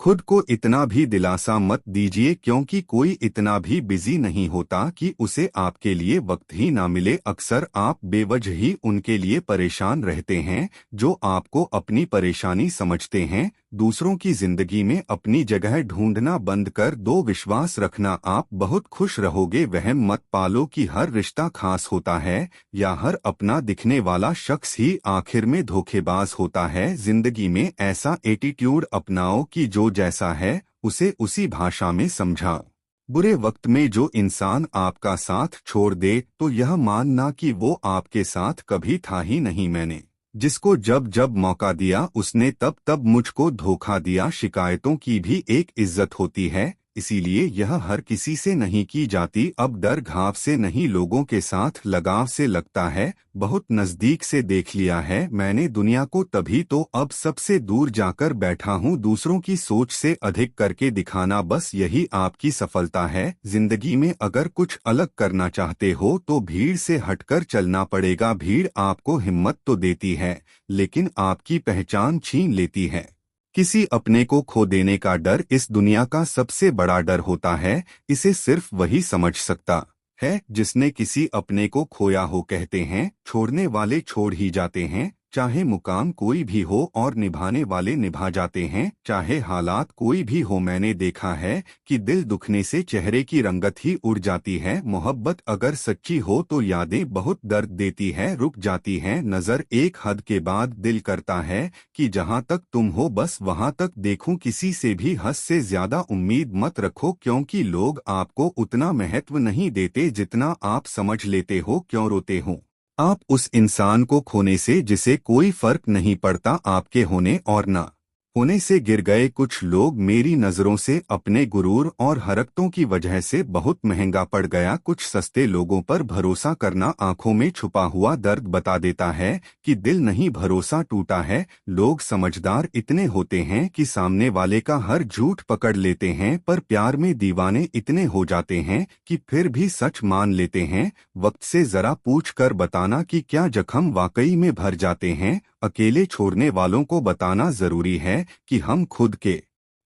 खुद को इतना भी दिलासा मत दीजिए, क्योंकि कोई इतना भी बिजी नहीं होता कि उसे आपके लिए वक्त ही ना मिले। अक्सर आप बेवजह ही उनके लिए परेशान रहते हैं जो आपको अपनी परेशानी समझते हैं। दूसरों की जिंदगी में अपनी जगह ढूंढना बंद कर दो। विश्वास रखना, आप बहुत खुश रहोगे। वहम मत पालो कि हर रिश्ता खास होता है या हर अपना दिखने वाला शख्स ही आखिर में धोखेबाज होता है। जिंदगी में ऐसा एटीट्यूड अपनाओ कि जो जैसा है उसे उसी भाषा में समझाओ। बुरे वक्त में जो इंसान आपका साथ छोड़ दे तो यह मानना कि वो आपके साथ कभी था ही नहीं। मैंने जिसको जब जब मौका दिया उसने तब तब मुझको धोखा दिया। शिकायतों की भी एक इज्जत होती है, इसीलिए यह हर किसी से नहीं की जाती। अब डर घाव से नहीं, लोगों के साथ लगाव से लगता है। बहुत नजदीक से देख लिया है मैंने दुनिया को, तभी तो अब सबसे दूर जाकर बैठा हूँ। दूसरों की सोच से अधिक करके दिखाना, बस यही आपकी सफलता है। जिंदगी में अगर कुछ अलग करना चाहते हो तो भीड़ से हटकर चलना पड़ेगा। भीड़ आपको हिम्मत तो देती है लेकिन आपकी पहचान छीन लेती है। किसी अपने को खो देने का डर इस दुनिया का सबसे बड़ा डर होता है। इसे सिर्फ वही समझ सकता है जिसने किसी अपने को खोया हो। कहते हैं छोड़ने वाले छोड़ ही जाते हैं, चाहे मुकाम कोई भी हो, और निभाने वाले निभा जाते हैं चाहे हालात कोई भी हो। मैंने देखा है कि दिल दुखने से चेहरे की रंगत ही उड़ जाती है। मोहब्बत अगर सच्ची हो तो यादें बहुत दर्द देती है, रुक जाती हैं नजर एक हद के बाद। दिल करता है कि जहां तक तुम हो बस वहां तक देखूं। किसी से भी हद से ज्यादा उम्मीद मत रखो, क्योंकि लोग आपको उतना महत्व नहीं देते जितना आप समझ लेते हो। क्यों रोते हो आप उस इंसान को खोने से जिसे कोई फर्क नहीं पड़ता आपके होने और ना होने से? गिर गए कुछ लोग मेरी नजरों से अपने गुरूर और हरकतों की वजह से। बहुत महंगा पड़ गया कुछ सस्ते लोगों पर भरोसा करना। आंखों में छुपा हुआ दर्द बता देता है कि दिल नहीं, भरोसा टूटा है। लोग समझदार इतने होते हैं कि सामने वाले का हर झूठ पकड़ लेते हैं, पर प्यार में दीवाने इतने हो जाते हैं कि फिर भी सच मान लेते हैं। वक्त से जरा पूछ कर बताना कि क्या जख्म वाकई में भर जाते हैं। अकेले छोड़ने वालों को बताना जरूरी है कि हम खुद के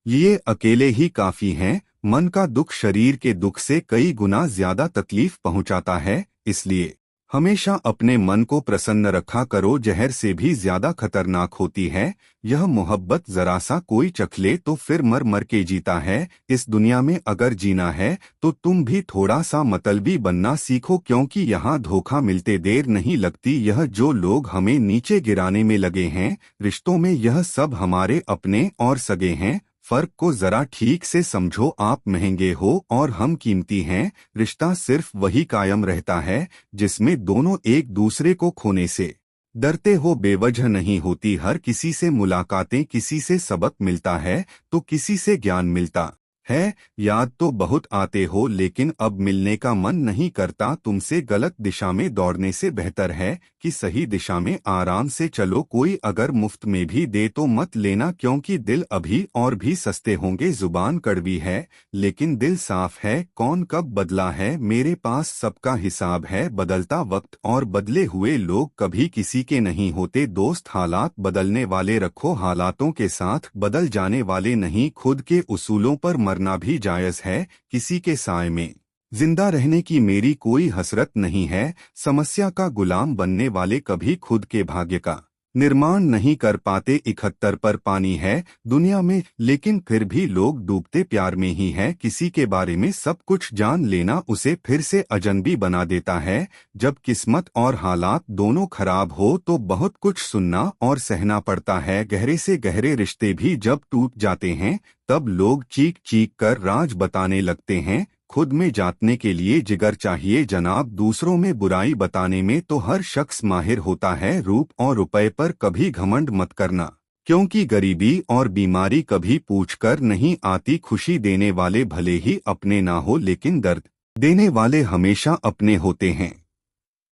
लिए अकेले ही काफी हैं। मन का दुख शरीर के दुख से कई गुना ज्यादा तकलीफ पहुंचाता है, इसलिए हमेशा अपने मन को प्रसन्न रखा करो। जहर से भी ज्यादा खतरनाक होती है यह मोहब्बत, जरा सा कोई चख ले तो फिर मर मर के जीता है। इस दुनिया में अगर जीना है तो तुम भी थोड़ा सा मतलबी बनना सीखो, क्योंकि यहाँ धोखा मिलते देर नहीं लगती। यह जो लोग हमें नीचे गिराने में लगे हैं रिश्तों में, यह सब हमारे अपने और सगे हैं। फर्क को जरा ठीक से समझो, आप महंगे हो और हम कीमती हैं। रिश्ता सिर्फ वही कायम रहता है जिसमें दोनों एक दूसरे को खोने से डरते हो। बेवजह नहीं होती हर किसी से मुलाकातें, किसी से सबक मिलता है तो किसी से ज्ञान मिलता है। याद तो बहुत आते हो लेकिन अब मिलने का मन नहीं करता तुमसे। गलत दिशा में दौड़ने से बेहतर है कि सही दिशा में आराम से चलो। कोई अगर मुफ्त में भी दे तो मत लेना, क्योंकि दिल अभी और भी सस्ते होंगे। जुबान कड़वी है लेकिन दिल साफ है। कौन कब बदला है मेरे पास सबका हिसाब है। बदलता वक्त और बदले हुए लोग कभी किसी के नहीं होते दोस्त। हालात बदलने वाले रखो, हालातों के साथ बदल जाने वाले नहीं। खुद के उसूलों पर मरना भी जायज है, किसी के साए में जिंदा रहने की मेरी कोई हसरत नहीं है। समस्या का गुलाम बनने वाले कभी खुद के भाग्य का निर्माण नहीं कर पाते। 71 पर पानी है दुनिया में लेकिन फिर भी लोग डूबते प्यार में ही है। किसी के बारे में सब कुछ जान लेना उसे फिर से अजनबी बना देता है। जब किस्मत और हालात दोनों खराब हो तो बहुत कुछ सुनना और सहना पड़ता है। गहरे से गहरे रिश्ते भी जब टूट जाते हैं तब लोग चीख चीख कर राज बताने लगते हैं। खुद में जातने के लिए जिगर चाहिए जनाब, दूसरों में बुराई बताने में तो हर शख्स माहिर होता है। रूप और रुपए पर कभी घमंड मत करना, क्योंकि गरीबी और बीमारी कभी पूछकर नहीं आती। खुशी देने वाले भले ही अपने ना हो लेकिन दर्द देने वाले हमेशा अपने होते हैं।